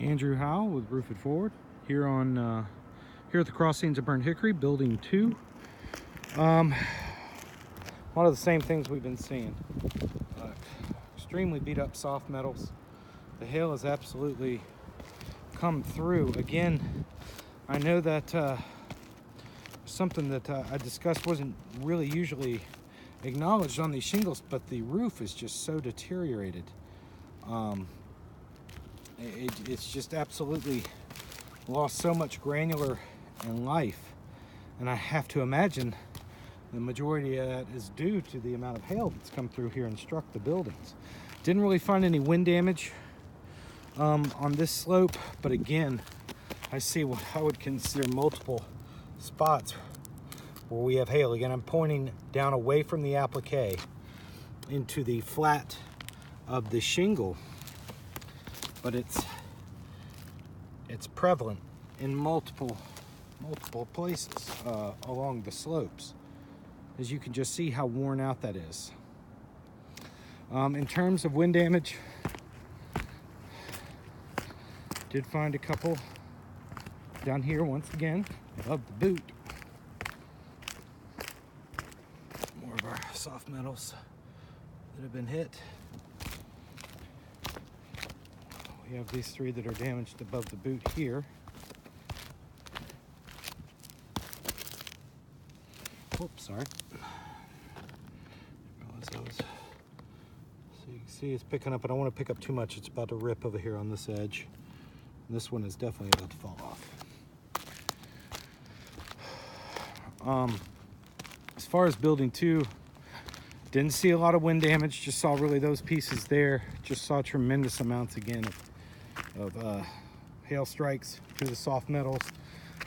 Andrew Howell with Roof It Forward here on here at the crossings of Burnt Hickory, Building 2. One of the same things we've been seeing. Extremely beat up soft metals. The hail has absolutely come through. Again, I know that something that I discussed wasn't really usually acknowledged on these shingles, but the roof is just so deteriorated. It's just absolutely lost so much granular and life, and I have to imagine the majority of that is due to the amount of hail that's come through here and struck the buildings. Didn't really find any wind damage on this slope, but again, I see what I would consider multiple spots where we have hail. Again, I'm pointing down away from the applique into the flat of the shingle, but it's prevalent in multiple places along the slopes. As you can just see how worn out that is. In terms of wind damage, did find a couple down here once again above the boot. More of our soft metals that have been hit. We have these three that are damaged above the boot here. Oops, sorry. So you can see it's picking up, but I don't want to pick up too much. It's about to rip over here on this edge. And this one is definitely about to fall off. As far as building 2, didn't see a lot of wind damage. Just saw really those pieces there. Just saw tremendous amounts again of hail strikes to the soft metals,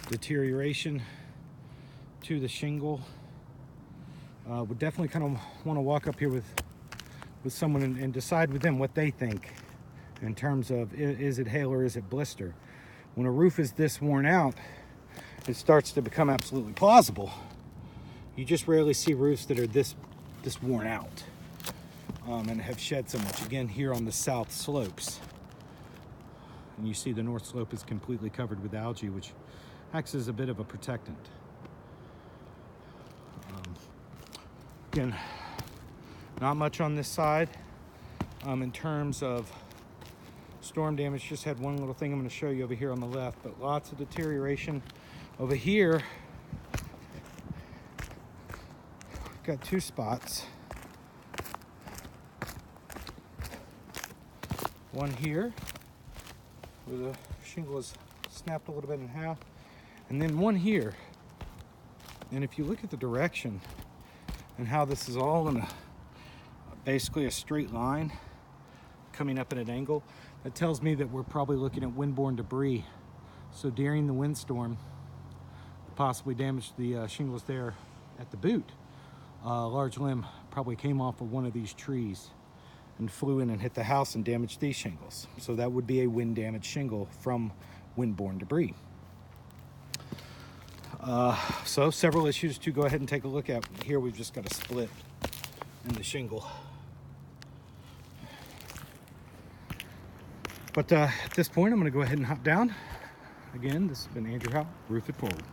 deterioration to the shingle. Would definitely kind of want to walk up here with someone and decide with them what they think in terms of, is it hail or is it blister? When a roof is this worn out, it starts to become absolutely plausible. You just rarely see roofs that are this worn out and have shed so much. Again, here on the south slopes, and you see the north slope is completely covered with algae, which acts as a bit of a protectant. Again, not much on this side in terms of storm damage. Just had one little thing I'm going to show you over here on the left, but lots of deterioration over here. Got 2 spots. One here where the shingle is snapped a little bit in half, and then one here. And if you look at the direction and how this is all in basically a straight line coming up at an angle, that tells me that we're probably looking at windborne debris. So during the windstorm, possibly damaged the shingles there at the boot. A large limb probably came off of one of these trees and flew in and hit the house and damaged these shingles. So that would be a wind damaged shingle from windborne debris. So several issues to go ahead and take a look at. Here we've just got a split in the shingle. But at this point, I'm going to go ahead and hop down. Again, this has been Andrew Howell, Roof It Forward.